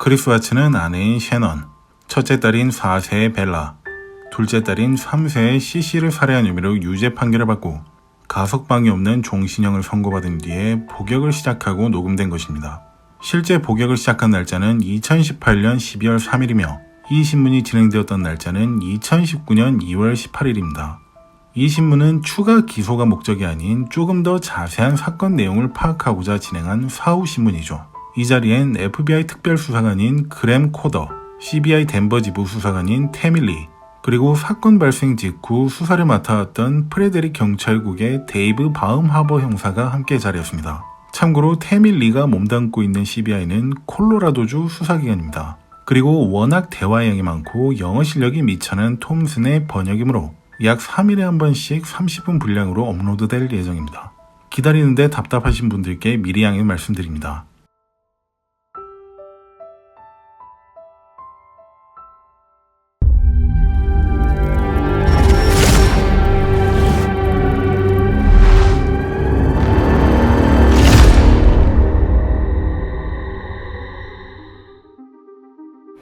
크리스 와츠는 아내인 셰넌, 첫째 딸인 4세의 벨라, 둘째 딸인 3세의 시시를 살해한 혐의로 유죄 판결을 받고 가석방이 없는 종신형을 선고받은 뒤에 복역을 시작하고 녹음된 것입니다. 실제 복역을 시작한 날짜는 2018년 12월 3일이며 이 신문이 진행되었던 날짜는 2019년 2월 18일입니다. 이 신문은 추가 기소가 목적이 아닌 조금 더 자세한 사건 내용을 파악하고자 진행한 사후 신문이죠. 이 자리엔 FBI 특별수사관인 그램 코더, CBI 덴버 지부 수사관인 태밀리, 그리고 사건 발생 직후 수사를 맡아왔던 프레데릭 경찰국의 데이브 바움하버 형사가 함께 자리했습니다. 참고로 태밀리가 몸담고 있는 CBI는 콜로라도주 수사기관입니다. 그리고 워낙 대화량이 많고 영어 실력이 미천한 톰슨의 번역이므로 약 3일에 한 번씩 30분 분량으로 업로드될 예정입니다. 기다리는데 답답하신 분들께 미리 양해 말씀드립니다.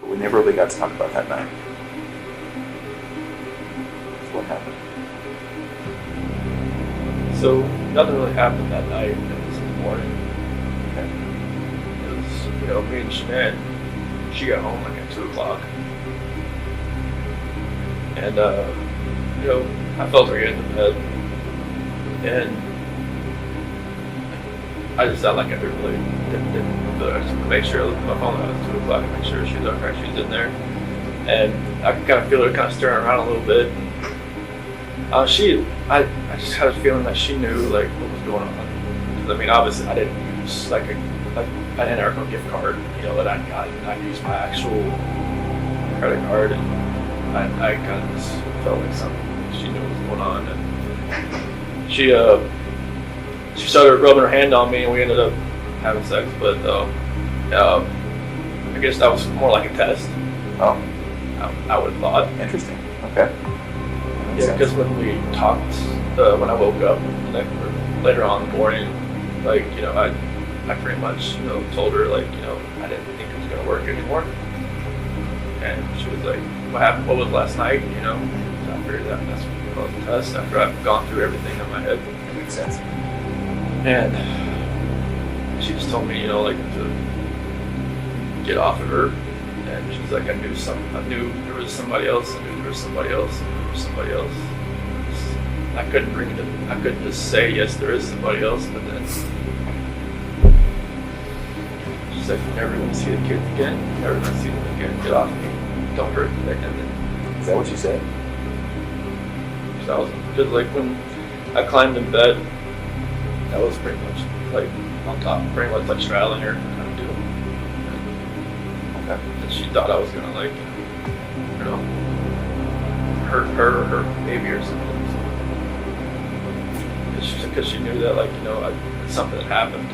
We never really got to talk about that night. So what happened? So nothing really happened that night. It was in the morning. Okay. It was, me and Shanann, she got home like at 2 o'clock. And, I felt her get into bed. And I just felt like I really didn't make sure I looked at my phone at 2 o'clock and make sure she was okay, she was in there. And I could kind of feel her kind of stirring around a little bit. I just had a feeling that she knew like what was going on. 'Cause, I mean, obviously I didn't use I didn't earn no gift card, that I got. I used my actual credit card, and I kind of just felt like she knew what was going on. And she started rubbing her hand on me, and we ended up having sex. But I guess that was more like a test. Oh, I would have thought. interesting. Okay. Yeah, because when we talked, when I woke up later on in the morning, I pretty much told her I didn't think it was gonna work anymore. And she was like, "What happened? What was last night?" So I figured that's what the test after I've gone through everything in my head. That makes sense. And she just told me, to get off of her. And she's like, I knew there was somebody else. I knew there was somebody else. I knew there was somebody else. I couldn't just say yes, there is somebody else. But then she's like, you're never gonna see the kids again. You're never gonna see them again. Get off me. Don't hurt me. And then, Is that what you said? so I was just like when I climbed in bed. That was pretty much like on top, pretty much like straddling her kind of deal. Okay. And she thought I was gonna hurt her or her baby or something. Because she knew that something had happened.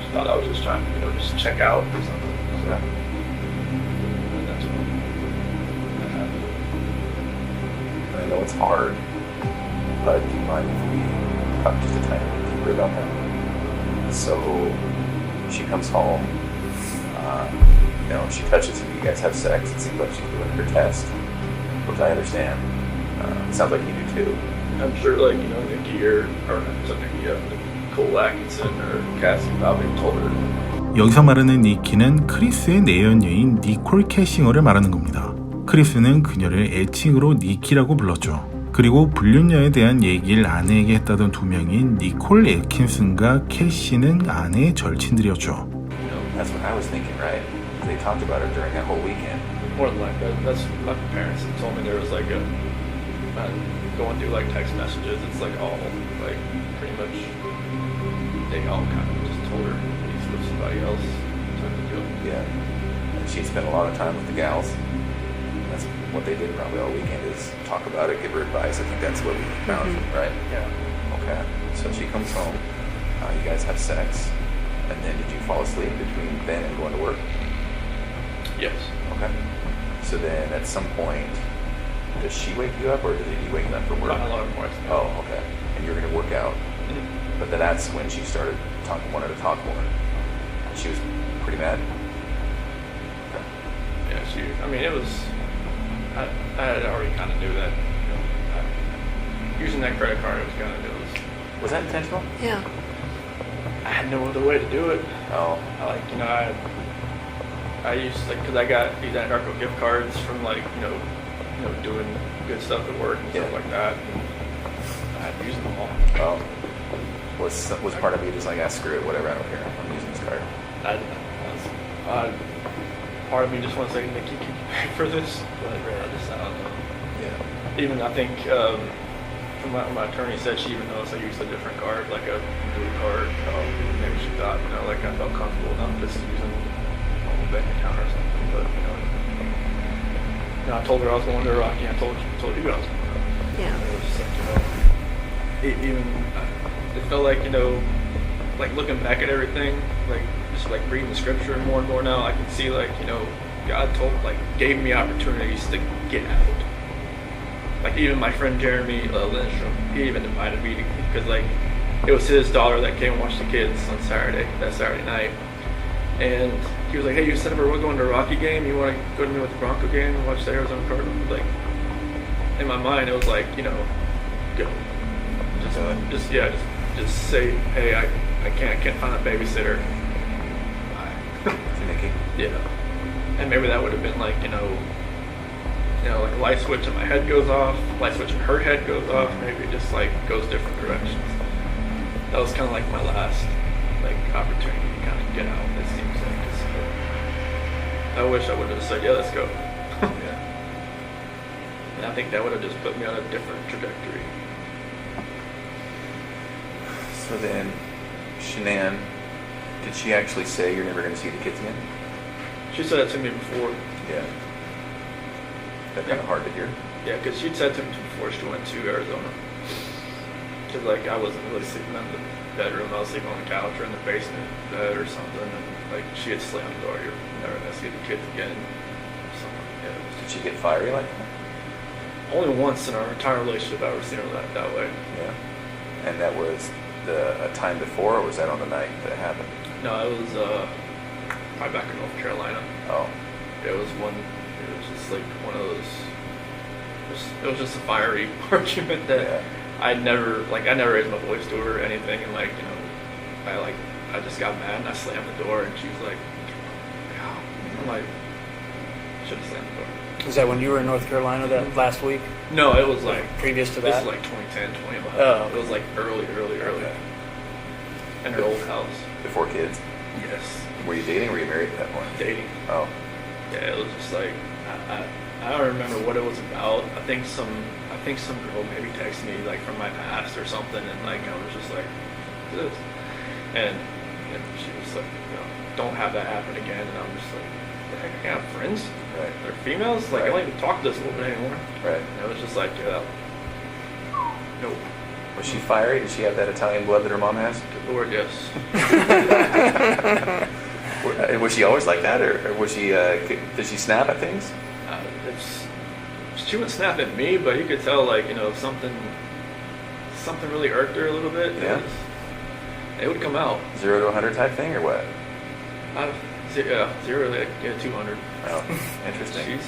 She thought I was just trying to just check out or something. So, Yeah. and that's what that happened. I know it's hard, but do you mind if we talk just a tiny bit deeper about that? So she comes home. She touches you. You guys have sex. It seems like she's doing her test, which I understand. It sounds like you do too. I'm sure Nikki or not Nikki, Nicole Atkinson or Cassie probably told her. 여기서 말하는 니키는 크리스의 내연녀인 니콜 캐싱어를 말하는 겁니다. 크리스는 그녀를 애칭으로 니키라고 불렀죠. 그리고 불륜녀에 대한 얘기를 아내에게 했다던 두 명인 니콜 애킨슨과 캐시는 아내의 절친들이었죠. That's what I was thinking, right? They talked about it during that whole weekend. More than likely, that's my parents told me there was going through text messages. It's all pretty much they all kind of just told her he's with somebody else. Type of deal. Yeah. And she spent a lot of time with the gals. That's what they did probably all weekend is talk about it, give her advice. I think that's what we found, right? Yeah. Okay. So she comes home. You guys have sex. And then did you fall asleep between then and going to work? Yes. Okay. So then at some point, does she wake you up or is it you waking up from work? Not a lot more. Oh, okay. And you're going to work out. But then that's when she started wanted to talk more. She was pretty mad. she. I mean, it was. I had already kind of knew that. You know, using that credit card, it was kind of Was that intentional? Yeah. I had no other way to do it. Oh. I used because I got these Anarco gift cards from doing good stuff at work and stuff like that. And I had used them all. Oh. Was part of you just like, screw it, whatever, I don't care, I'm using this card? Part of me just wants to say, Nikki, can you pay for this? But I don't know. Yeah. Even I think from my attorney said she even noticed I used a different card, like a blue card. Maybe she thought, like I felt comfortable enough just using a normal bank account or something. But I told her I was going to Iraqi. I told you I was going to Iraqi. Yeah. It was just it felt like like looking back at everything, like just like reading the scripture more and more now, I can see God gave me opportunities to get out. Like even my friend Jeremy Lindstrom, he even invited me because it was his daughter that came and watched the kids on that Saturday night, and he was like, "Hey, you said we're going to a Rocky game. You want to go to me with the Bronco game and watch the Arizona Cardinals?" Like in my mind, it was like, go, just say, "Hey, I can't find a babysitter." Nikki? Yeah. And maybe that would have been like a light switch in my head goes off, light switch in her head goes off, maybe it just goes different directions. That was kind of like my last opportunity to kind of get out, it seems like. I wish I would have said, yeah, let's go. Yeah. And I think that would have just put me on a different trajectory. So then, Shanann, did she actually say you're never going to see the kids again? She said that to me before. Yeah. That's kind of hard to hear. Yeah, because she'd said to me before she went to Arizona. Because I wasn't really sleeping in the bedroom. I was sleeping on the couch or in the basement bed or something. And she had slammed the door. You're never going to see the kids again. Did she get fiery like that? Only once in our entire relationship I've ever seen her that way. Yeah. And that was a time before, or was that on the night that it happened? No, it was probably back in North Carolina. Oh. It was just one of those. It was just a fiery argument that I never raised my voice to her or anything, and I just got mad and I slammed the door, and she was like, "God," I'm like, should have slammed the door. Was that when you were in North Carolina that last week? No, it was previous to this that. was 2010, 2011. Oh. It was early. Okay. In her old house. Before kids? Yes. Were you dating or were you married at that point? Dating. Oh. Yeah, it was just I don't remember what it was about. I think some girl maybe texted me from my past or something, and I was just like, this, and she was like, don't have that happen again, and I'm just like, the heck, I can't have friends. Right. They're females. I don't even talk to this woman anymore. Right. And it was just like, nope. Was she fiery? Did she have that Italian blood that her mom has? Good Lord, yes. Was she always like that, or was she? Did she snap at things? She would snap at me, but you could tell, something really irked her a little bit. Yeah. It would come out. 0 to 100 type thing, or what? 0 to 200. Oh, interesting.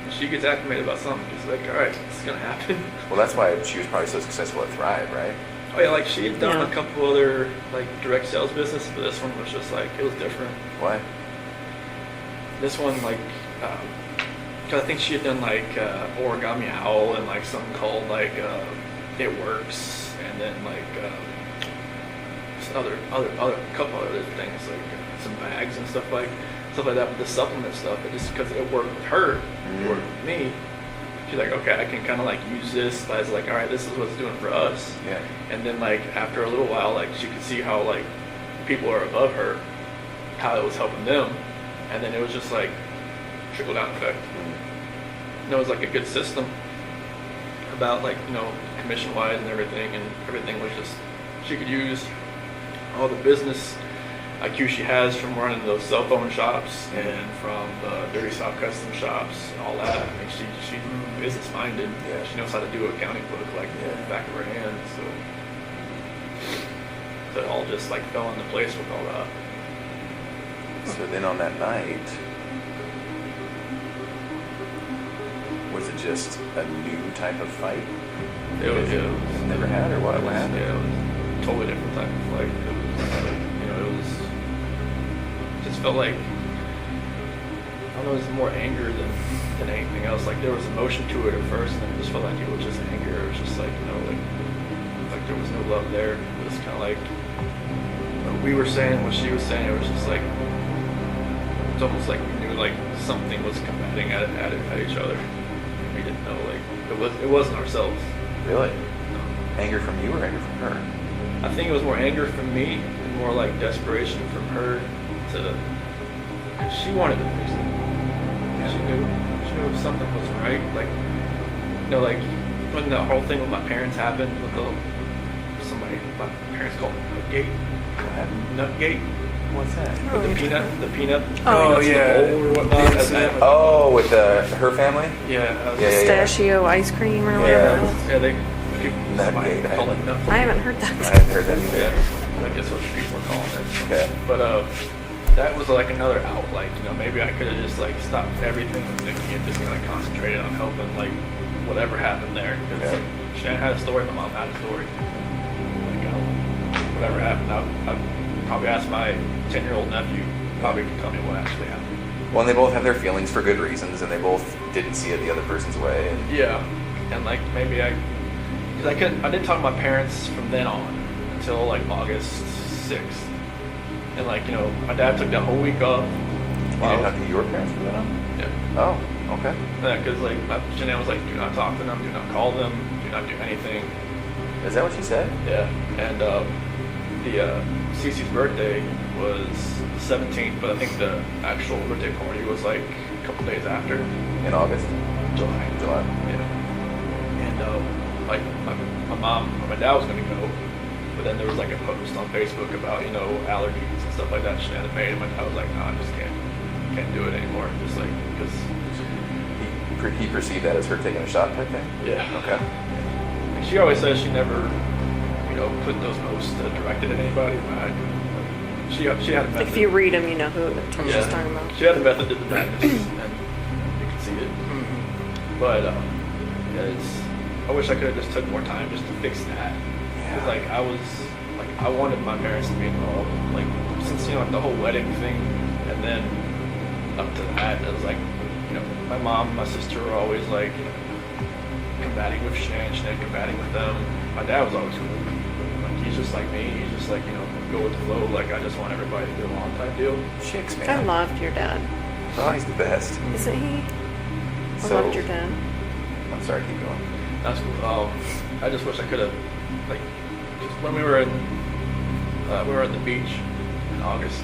She gets acclimated about something. She's like, all right, it's gonna happen. Well, that's why she was probably so successful at Thrive, right? Oh yeah, she had done a couple other direct sales business, but this one was just it was different. Why? This one because I think she had done Origami Owl and something called It Works, and then other couple other things some bags and stuff like that. But the supplement stuff, it just because it worked with her, it worked with me. She's like, okay, I can kind of use this as all right, this is what it's doing for us. Yeah. And then after a little while, she could see how people are above her, how it was helping them, and then it was just trickle down effect. And it was a good system about commission wise and everything was just, she could use all the business IQ she has from running those cell phone shops and from the Dirty South custom shops and all that. I mean, she's business minded. Yeah. She knows how to do an accounting book the back of her hand. So it all just fell into place with all that. So then on that night, just a new type of fight? It was Never had, or what happened? Yeah, it was a totally different type of fight. It was like, it was just felt like, I don't know, it was more anger than anything else. Like there was emotion to it at first, and then it just felt like it was just anger. It was just like like there was no love there. It was kind of like what we were saying, what she was saying. It was just like it's almost like we knew like something was combating at each other. We didn't know like it wasn't ourselves. Really? No. Anger from you or anger from her? I think it was more anger from me and more like desperation from her to. She wanted to fix it. She knew if something was right. Like like when the whole thing with my parents happened with my parents called it Nutgate. What? Nutgate. What's that? With the peanut. Oh, nuts in the yeah. bowl or whatnot. Oh, with her family? Yeah. Pistachio ice cream or whatever. Yeah, they Nutgate. call it nut. I haven't heard I that. haven't heard that either. Yeah, I guess what people are calling it. Okay. But that was like another out. Like maybe I could have just like stopped everything with Nikki and just kind of concentrated on helping like whatever happened there. Because Okay. Shannon had a story, my mom had a story. Like whatever happened, I'd probably ask my 10-year-old nephew. Probably could tell me what actually happened. Well, and they both have their feelings for good reasons, and they both didn't see it the other person's way. And Yeah, and like maybe because I didn't talk to my parents from then on until like August 6th. And like, my dad took that whole week off. you didn't talk to your parents from then on? Yeah. Oh, okay. Yeah, because like, Jeanette was like, do not talk to them, do not call them, do not do anything. Is that what she said? Yeah. And Cece's birthday was the 17th, but I think the actual birthday party was like a couple days after. In August? July. Yeah. And like my mom or my dad was gonna go, but then there was like a post on Facebook about allergies and stuff like that Shannon made, and my dad was like, no, I just can't do it anymore. Just like because He perceived that as her taking a shot type thing? yeah. Okay. And she always says she never put those posts directed at anybody. But she had a method. If you read them, you know who she's talking about. She had a method to the madness, and you can see it. But I wish I could have just took more time just to fix that. Because like I wanted my parents to be involved. Like since like the whole wedding thing, and then up to that, it was like my mom, and my sister were always like combating with Shannon combating with them. My dad was always cool. Like he's just like me. He's just like go with the flow. Like I just want everybody to get along type deal. Chicks, I man. loved your dad. Oh, he's the best. Isn't he? I So- loved your dad. I'm sorry, keep going. That's cool. I just wish I could have like just when we were at the beach in August.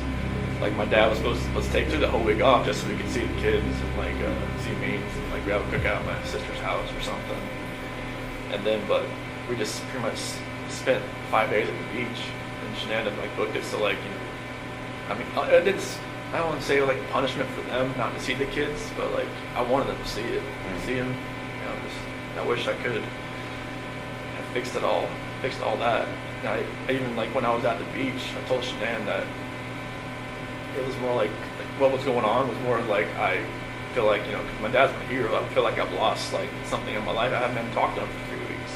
Like my dad was supposed to take the whole week off just so we could see the kids and like see me. And, like we have a cookout at my sister's house or something. And then, but we just pretty much spent 5 days at the beach, and Shannon like booked it so like I mean it's I don't want to say like punishment for them not to see the kids, but like I wanted them to see it, see them. I wish I could have fixed all that. And I even like when I was at the beach, I told Shannon that it was more like what was going on was more like I feel like cause my dad's my hero. I feel like I've lost like something in my life. I haven't been talked to him for 3 weeks.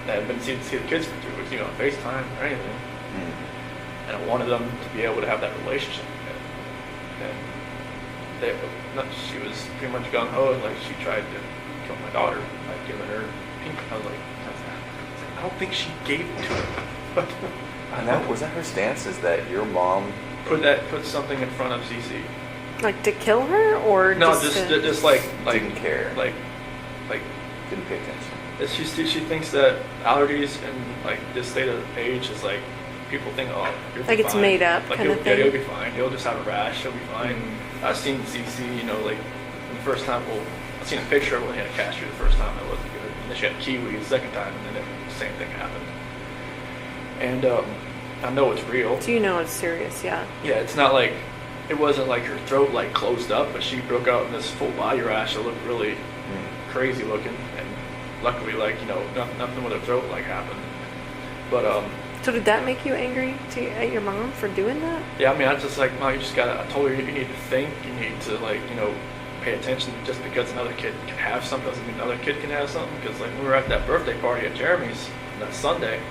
I haven't been see the kids for 3 weeks, on FaceTime or anything. And I wanted them to be able to have that relationship again. And she was pretty much gung ho, and like she tried to kill my daughter by giving her pink. I was like, I don't think she gave it to her. And that was that her stance? Is that your mom put something in front of Cece? Like to kill her, or No, just just like didn't care, like didn't pay attention? she thinks that allergies and like this state of age is like people think, oh, you'll be Like it's fine. made up Like kind of yeah, thing? he'll be fine. He'll just have a rash. He'll be fine. I've seen Cece, like the first time. Well, I've seen a picture of when he had a cashew the first time. It wasn't good. And then she had kiwi the second time, and then the same thing happened. And I know it's real. So you know it's serious, yeah. Yeah, it's not like it wasn't like her throat like closed up, but she broke out in this full body rash. It looked really crazy looking, and luckily, like nothing with her throat like happened. But So did that make you angry at your mom for doing that? yeah, I mean, I just like, Mom, you just gotta. I told her you need to think. You need to like, pay attention just because another kid can have something doesn't mean another kid can have something. Because like when we were at that birthday party at Jeremy's that Sunday,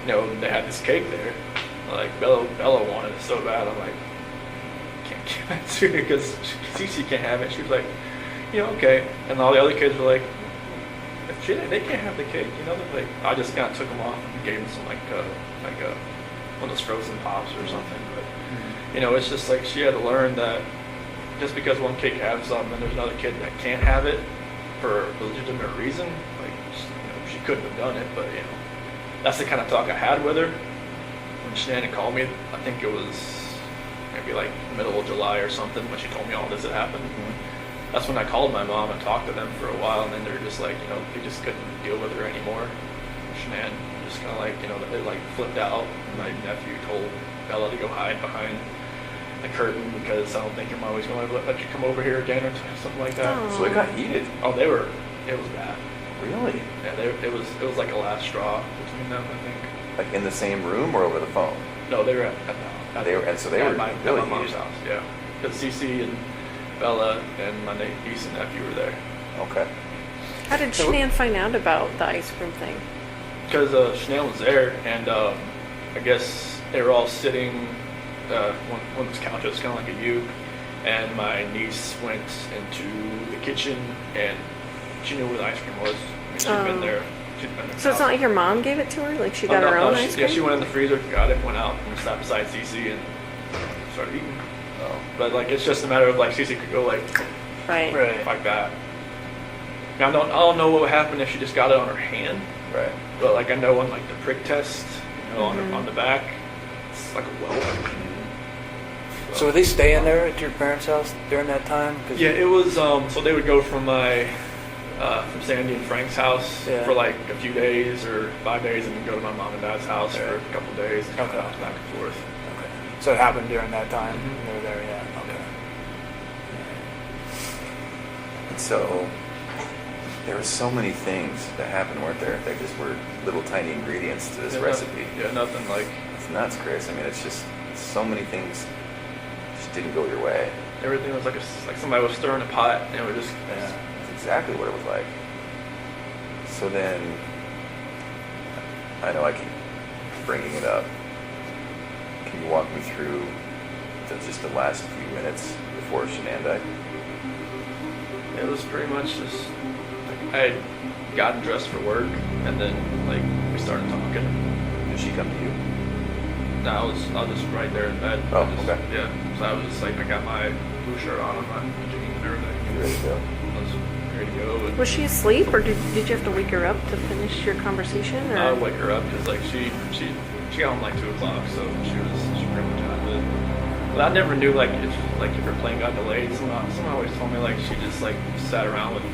you know, they had this cake there. Like Bella wanted it so bad. I'm like, can't give it to her because Cece can't have it. She was like, you know, okay. And all the other kids were like, if they can't have the cake, you know. Like I just kind of took them off and gave them some like one of those frozen pops or something. But you know, it's just like she had to learn that just because one kid can have something and there's another kid that can't have it for a legitimate reason, like you know, she couldn't have done it. But you know, that's the kind of talk I had with her. When Shannon called me, I think it was maybe like middle of July or something when she told me all this had happened. That's when I called my mom and talked to them for a while, and then they were just like, you know, they just couldn't deal with her anymore. Shannon just kind of like, you know, they like flipped out. My nephew told Bella to go hide behind the curtain because I don't think your mom was going to let you come over here again or something like that. Oh. So it got heated. Oh, it was bad. Really? Yeah, it was like a last straw between them, I think. Like in the same room or over the phone? No, they were at They were at my really mom's heated. house. Yeah, because Cece and Bella and my niece and nephew were there. Okay. How did Shanann find out about the ice cream thing? Because Chanel was there, and I guess they were all sitting one of those couches, kind of like a U, and my niece went into the kitchen, and she knew where the ice cream was. I mean, she'd been there. So it's not like your mom gave it to her? Like she got her own ice cream? Yeah, she went in the freezer, got it, went out, and sat beside Cece and started eating. But like it's just a matter of like Cece could go like Right. like that. Now I don't know what would happen if she just got it on her hand. Right. But like I know on like the prick test, you know, on the back, it's like a welt. So were they staying there at your parents' house during that time? 'Cause Yeah, it was. So they would go from from Sandy and Frank's house for like a few days or 5 days, and then go to my mom and dad's house for a couple of days, and kind of bounce back and forth. Okay. So it happened during that time. They were there. Yeah. Okay. And so there were so many things that happened, weren't there? They just were little tiny ingredients to this recipe. Nothing like It's nuts, Chris. I mean, it's just so many things just didn't go your way. everything was like somebody was stirring a pot, and it was just That's exactly what it was like. So then, I know I keep bringing it up. Can you walk me through just the last few minutes before Shanann died? It was pretty much just like I had gotten dressed for work, and then like we started talking. Did she come to you? No, I was just right there in bed. Oh, I just, okay. Yeah, so I was just like I got my blue shirt on my jeans and everything. You ready to go? I was ready to go. And Was she asleep, or did you have to wake her up to finish your conversation? Or? I would wake her up because like she got home like 2 o'clock, so she pretty much out of it. But I never knew like if her plane got delayed. Someone always told me like she just like sat around with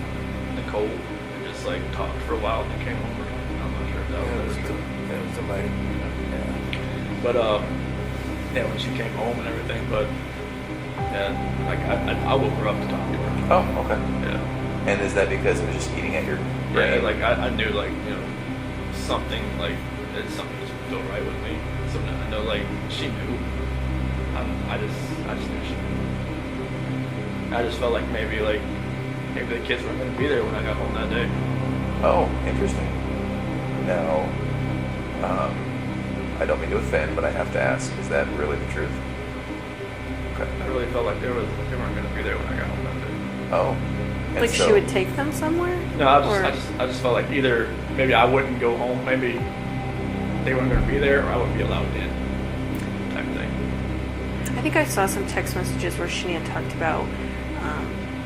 Nicole and just like talked for a while and then came home. I'm not sure if that was her. It was somebody. But yeah, when she came home and everything, but yeah, like I woke her up to talk to her. Oh, okay. Yeah. And is that because it was just eating at your brain? Yeah, like I knew like, you know, something just felt right with me. So I know like she knew. I just knew she knew. I just felt like maybe the kids weren't gonna be there when I got home that day. Oh, interesting. Now, I don't mean to offend, but I have to ask, is that really the truth? Okay. I really felt like they weren't gonna be there when I got home that day. Oh. And Like so- she would take them somewhere? No, Or- I just felt like either maybe I wouldn't go home, maybe they weren't gonna be there, or I wouldn't be allowed in, type of thing. I think I saw some text messages where Shanann talked about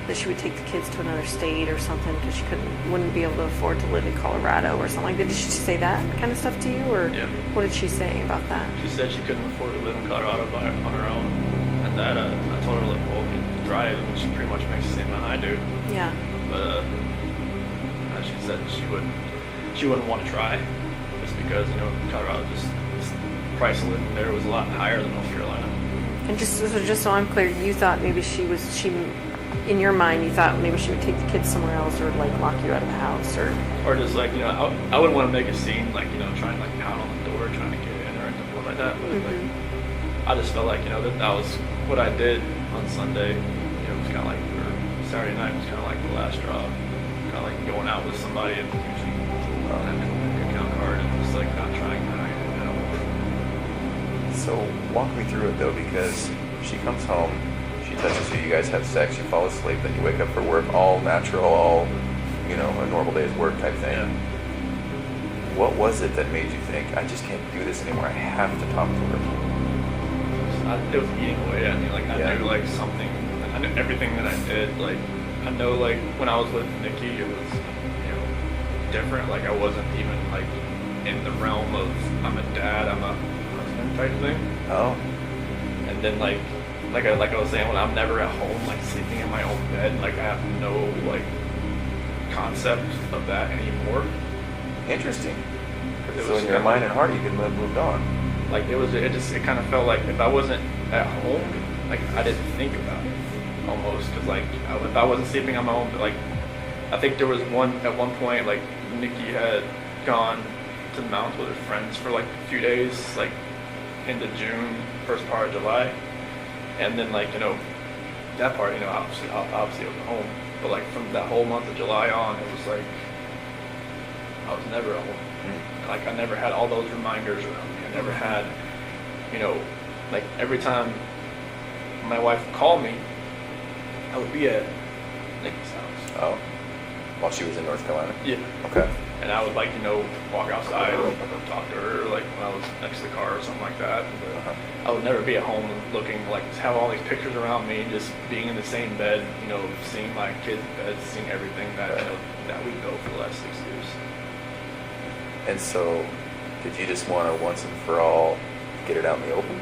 that she would take the kids to another state or something because she wouldn't be able to afford to live in Colorado or something like that. Did she say that kind of stuff to you, or Yeah. what did she say about that? She said she couldn't afford to live in Colorado on her own, and that I told her like, well, you can drive, and she pretty much makes the same amount I do. Yeah. But she said she wouldn't want to try, just because Colorado the price of living there was a lot higher than North Carolina. And just so I'm clear, you thought maybe in your mind, you thought maybe she would take the kids somewhere else or like lock you out of the house or just like I wouldn't want to make a scene like trying like pound on the door trying to get in or anything like that. But like I just felt like that was what I did on Sunday. It was kind of like we were Saturday night was kind of like the last straw. Kind of like going out with somebody and using an actual account card and just like not trying that anymore. So walk me through it though, because she comes home, she touches you, you guys have sex, you fall asleep, then you wake up for work, all natural, all, you know, a normal day's work type thing. Yeah. What was it that made you think, I just can't do this anymore, I have to talk to her? It was eating away at me. Like I Yeah. knew like something. I knew everything that I did. Like I know like when I was with Nikki, it was, you know, different. Like I wasn't even like in the realm of I'm a dad, I'm a husband type thing. Oh. And then like I was saying, when I'm never at home, like sleeping in my own bed, like I have no like concept of that anymore. Interesting. It So was in your kinda- mind and heart, you could have moved on. Like it kind of felt like if I wasn't at home, like I didn't think about it almost, because like if I wasn't sleeping on my own, like I think there was at one point like Nikki had gone to the mountains with her friends for like a few days, like into June, first part of July, and then like, you know, that part, you know, obviously I was home, but like from that whole month of July on, it was like I was never at home. Like I never had all those reminders around me. I never had, you know, like every time my wife would call me, I would be at Nikki's house. Oh. While she was in North Carolina? Yeah. Okay. And I would like, you know, walk outside and talk to her, like when I was next to the car or something like that. But I would never be at home looking like have all these pictures around me, just being in the same bed, you know, seeing my kids' beds, seeing everything that, you know, that we built for the last 6 years. And so, did you just want to once and for all get it out in the open?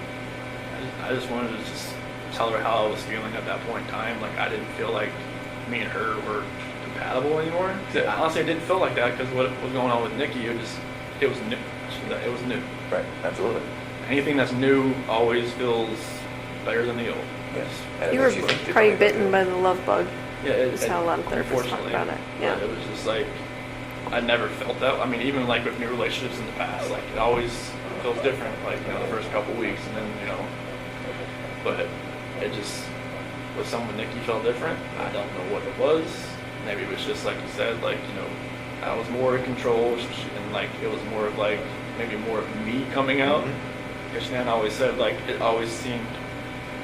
I just wanted to just tell her how I was feeling at that point in time. Like I didn't feel like me and her were compatible anymore. Yeah. Honestly, I didn't feel like that because what was going on with Nikki, it was new. It was new. Right, absolutely. Anything that's new always feels better than the old. Yes. And it You were makes think probably differently. bitten by the love bug. Yeah, That's how a lot of therapists talk unfortunately, about it. Yeah. but it was just like I never felt that. I mean, even like with new relationships in the past, like it always feels different. Like, you know, the first couple weeks, and then, you know, but it just with someone Nikki felt different. I don't know what it was. Maybe it was just like you said, like, you know, I was more in control, and like it was more of like maybe more of me coming out. Because Shanann always said like it always seemed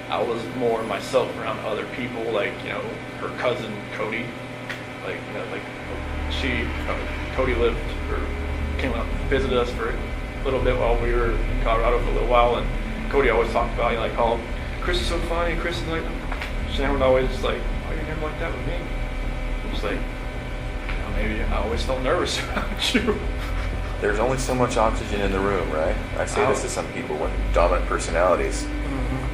I was more myself around other people, like, you know, her cousin Cody, like, you know, like Cody lived or came up and visited us for a little bit while we were in Colorado for a little while, and Cody always talked about, you know, like, oh, Chris is so funny, Chris is like, Shanann would always like, oh, you're never like that with me. Just like, you know, maybe I always felt nervous around you. There's only so much oxygen in the room, right? I say this to some people when dominant personalities,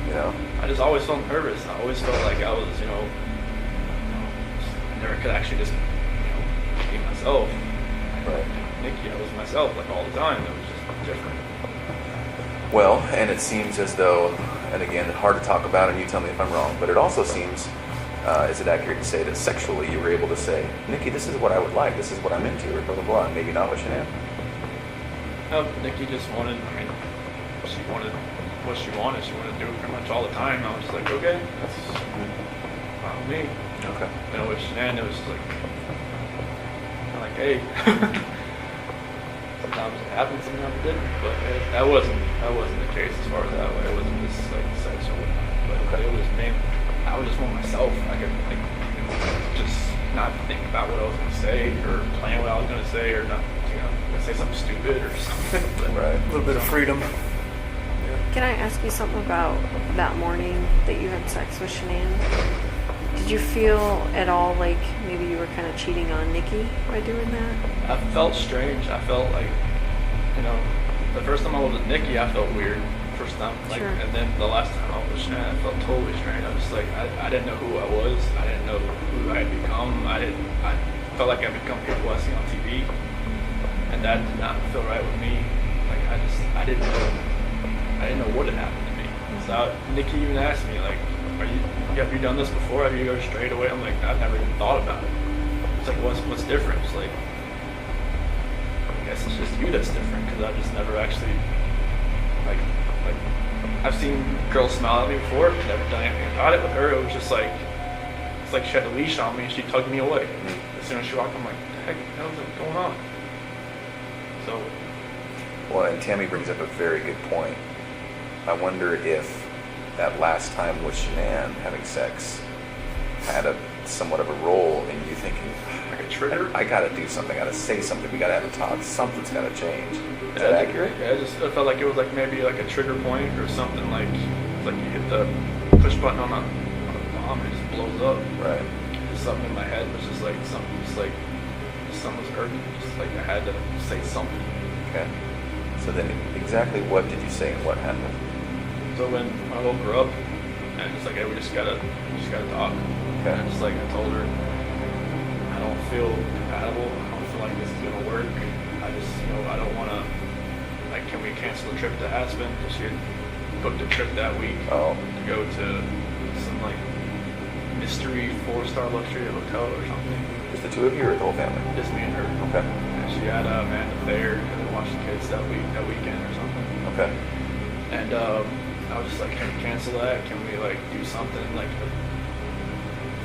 you know. I just always felt nervous. I always felt like I was, you know, I never could actually just, you know, be myself. Right. Nikki, I was myself like all the time. It was just different. Well, and it seems as though, and again, hard to talk about, and you tell me if I'm wrong, but it also seems, is it accurate to say that sexually you were able to say, Nikki, this is what I would like, this is what I'm into, or blah, blah, blah, and maybe not with Shanann? No, Nikki just wanted, I mean, she wanted what she wanted. She wanted to do it pretty much all the time. I was just like, okay, that's fine with me. Okay. You know, with Shanann, it was just like, kind of like, hey. Sometimes it happened, sometimes it didn't. But that wasn't the case as far as that way. It wasn't just like sex or whatnot. But it was mainly, I was just want myself. I could like, you know, just not think about what I was gonna say or plan what I was gonna say or not, you know, say something stupid or something. But, Right. A little bit of freedom. Can I ask you something about that morning that you had sex with Shanann? Did you feel at all like maybe you were kind of cheating on Nikki by doing that? I felt strange. I felt like, you know, the first time I was with Nikki, I felt weird. First time, like, Sure. and then the last time I was with Shanann, I felt totally strange. I was just like, I didn't know who I was. I didn't know who I had become. I felt like I had become people I see on TV, and that did not feel right with me. Like I didn't know what had happened to me. So Nikki even asked me like, have you done this before? Have you go straight away? I'm like, I've never even thought about it. It's like, what's different? It's like, I guess it's just you that's different, because I've just never actually, like, I've seen girls smile at me before, never done anything about it. With her, it was just like, it's like she had a leash on me and she tugged me away. As soon as she walked, I'm like, what the heck is going on? So, Well, and Tammy brings up a very good point. I wonder if that last time with Shanann having sex had somewhat of a role in you thinking, like a trigger? I gotta do something, I gotta say something, we gotta have a talk, something's gotta change. Is that accurate? Yeah, I felt like it was like maybe like a trigger point or something, like it's like you hit the push button on a bomb and it just blows up. Right. Just something in my head was just like something was hurting, just like I had to say something. Okay. So then exactly what did you say and what happened? So when I woke her up and it's like, hey, we just gotta talk. Okay. And just like I told her, I don't feel compatible. I don't feel like this is gonna work. I just, I don't wanna, like, can we cancel the trip to Aspen? Because she had booked a trip that week Oh. to go to some like mystery 4-star luxury hotel or something. Just the two of you or the whole family? Just me and her. Okay. And she had a man affair and they watched the kids that weekend or something. Okay. And I was just like, can we cancel that? Can we like do something? Like,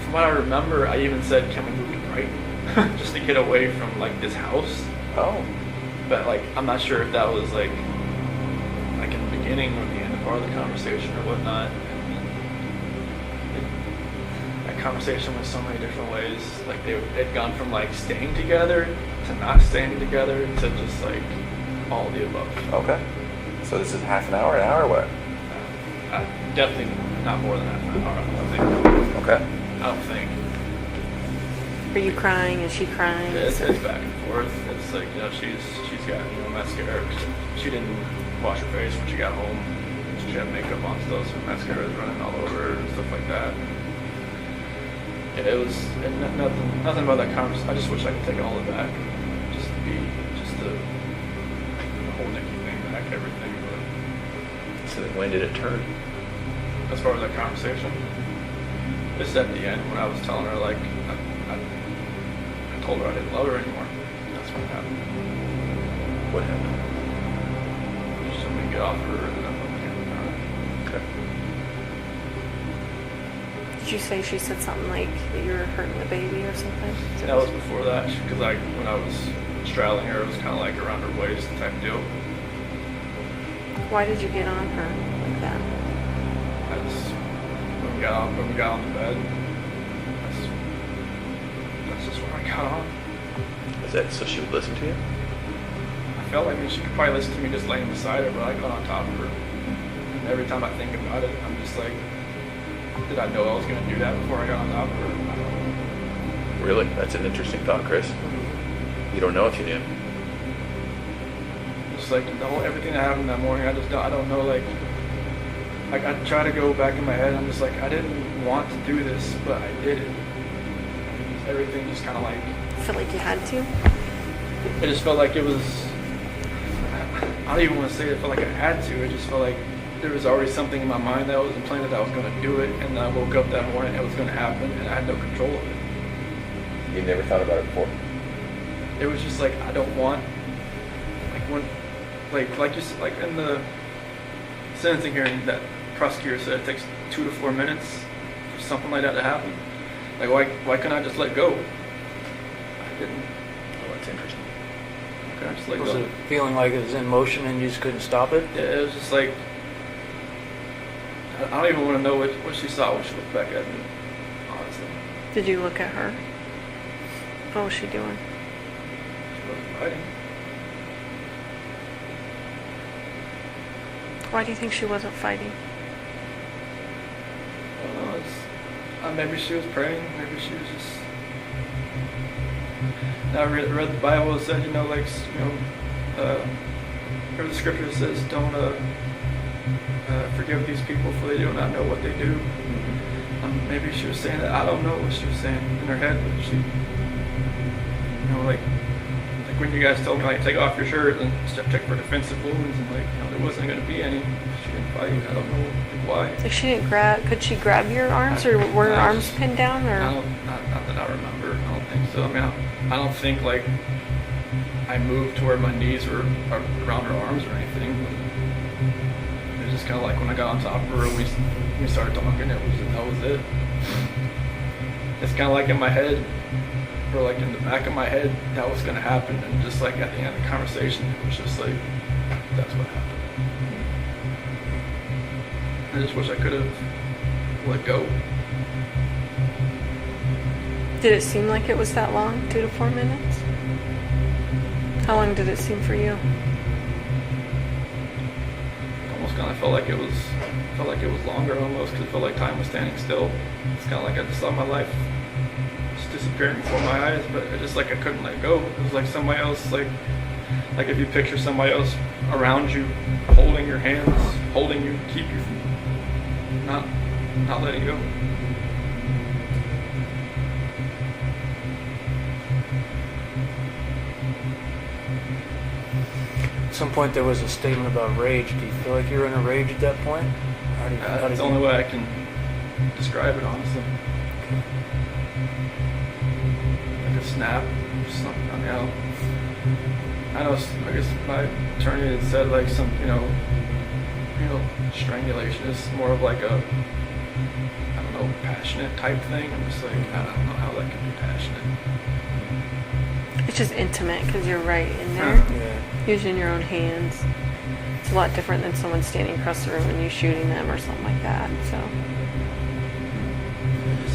from what I remember, I even said, can we move to Brighton just to get away from like this house? Oh. But like, I'm not sure if that was like in the beginning or the end of part of the conversation or whatnot. That conversation went so many different ways. Like they'd gone from like staying together to not staying together to just like all of the above. Okay. So this is half an hour, what? Definitely not more than half an hour. I don't think. Okay. I don't think. Are you crying? Is she crying? It's back and forth. It's like, she's got mascara. She didn't wash her face when she got home. She had makeup on still, so mascara was running all over her and stuff like that. Yeah, it was nothing about that conversation. I just wish I could take all of it back. Just the whole Nikki thing back, everything. But So then when did it turn? as far as that conversation, it's at the end when I was telling her like I told her I didn't love her anymore. That's what happened. What happened? She told me to get off her and then I Okay. Did you say she said something like that you were hurting the baby or something? that was before that because when I was straddling her, it was kind of like around her waist type deal. Why did you get on her like that? When we got on the bed, that's just when I got on. Is that so she would listen to you? I felt like she could probably listen to me just laying beside her, but I got on top of her. And every time I think about it, I'm just like, did I know I was going to do that before I got on top of her? I don't know. Really? That's an interesting thought, Chris. You don't know if you knew. Just like everything that happened that morning, I don't know, like I try to go back in my head, I'm just like, I didn't want to do this, but I did it. Everything just kind of like, I feel like you had to. it just felt like it was, I don't even want to say it felt like I had to, it just felt like there was already something in my mind that was implanted that I was going to do it, and I woke up that morning and it was going to happen, and I had no control of it. You never thought about it before? It was just like, I don't want, like when, like you said, like in the sentencing hearing, that prosecutor said it takes 2 to 4 minutes for something like that to happen. Like why couldn't I just let go? I didn't. Oh, that's interesting. Why couldn't I just let Was go? it feeling like it was in motion and you just couldn't stop it? Yeah, it was just like, I don't even want to know what she saw when she looked back at me, honestly. Did you look at her? What was she doing? She wasn't fighting. Why do you think she wasn't fighting? I don't know, maybe she was praying, maybe she was just... I read the Bible, it said, where the scripture says, don't forgive these people for they do not know what they do. Maybe she was saying that. I don't know what she was saying in her head, but she, like when you guys told me, like, take off your shirt and check for defensive wounds, and there wasn't going to be any. She didn't fight. I don't know why. Like she didn't grab. Could she grab your arms, or were her arms pinned down, or? Not that I remember. I don't think so. I mean, I don't think like I moved to where my knees were around her arms or anything. It was just kind of like when I got on top of her, we started talking. That was it. it's kind of like in my head, or like in the back of my head, that was going to happen. And just like at the end of the conversation, it was just like, that's what happened. I just wish I could have let go. Did it seem like it was that long, 2 to 4 minutes? How long did it seem for you? Almost kind of felt like it was longer almost, because it felt like time was standing still. It's kind of like I just saw my life just disappearing before my eyes, but I just like I couldn't let go. It was like somebody else, like if you picture somebody else around you, holding your hands, holding you, keep you from not letting go. At some point there was a statement about rage. Do you feel like you were in a rage at that point? That's the only way I can describe it, honestly. Like a snap, something. I mean, I know. I guess my attorney had said like some, strangulation is more of like a, I don't know, passionate type thing. I'm just like, I don't know how that can be passionate. It's just intimate because you're right in there, using your own hands. It's a lot different than someone standing across the room and you shooting them or something like that. So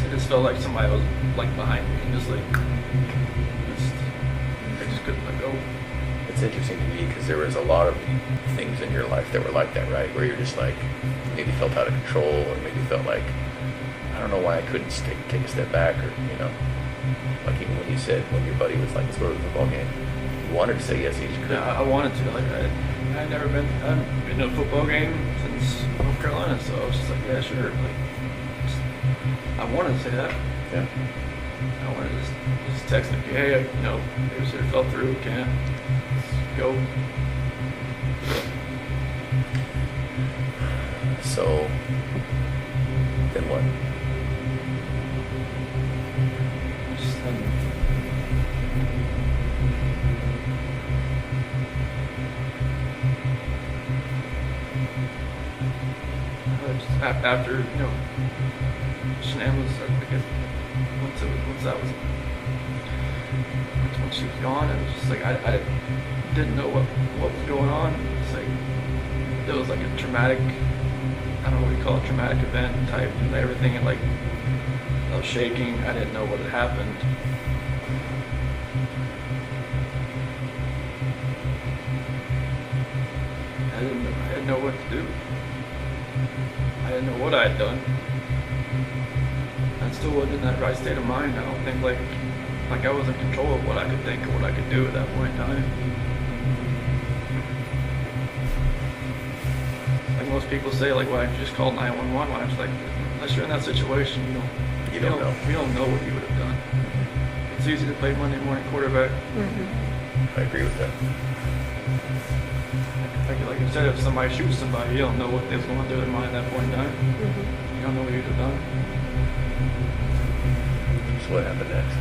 it just felt like somebody was like behind me and just like, I just couldn't let go. It's interesting to me because there was a lot of things in your life that were like that, right? Where you're just like, maybe felt out of control, or maybe felt like, I don't know why I couldn't take a step back, or, like even when you said, when your buddy was like, let's go to the football game, you wanted to say yes, you just couldn't. Yeah, I wanted to. Like, I hadn't been to a football game since North Carolina, so I was just like, yeah, sure. Like, I wanted to say that. Yeah. I wanted to just text him, hey, it was here, fell through, can't. Go. So, then what? After, Shanann was, I guess, once she was gone, it was just like, I didn't know what was going on. It's like, there was like a traumatic, I don't know what you call it, traumatic event type, and everything, and like, I was shaking, I didn't know what had happened. I didn't know what to do. I didn't know what I had done. I still wasn't in that right state of mind. I don't think like I was in control of what I could think or what I could do at that point in time. Like most people say, like, why don't you just call 911? I was like, unless you're in that situation, you don't know. You don't know what you would have done. It's easy to play Monday morning quarterback. I agree with that. Like you said, if somebody shoots somebody, you don't know what was going through their mind at that point in time. You don't know what you'd have done. So what happened next?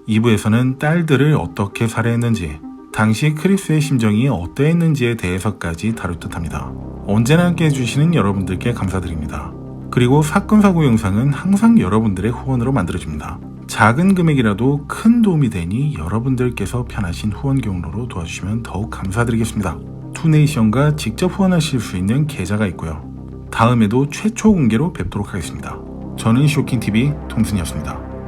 2부에서는 딸들을 어떻게 살해했는지, 당시 크리스의 심정이 어떠했는지에 대해서까지 다룰 듯합니다. 언제나 함께 해주시는 여러분들께 감사드립니다. 그리고 사건 사고 영상은 항상 여러분들의 후원으로 만들어집니다. 작은 금액이라도 큰 도움이 되니 여러분들께서 편하신 후원 경로로 도와주시면 더욱 감사드리겠습니다. 투네이션과 직접 후원하실 수 있는 계좌가 있고요. 다음에도 최초 공개로 뵙도록 하겠습니다. 저는 쇼킹TV 톰슨이었습니다.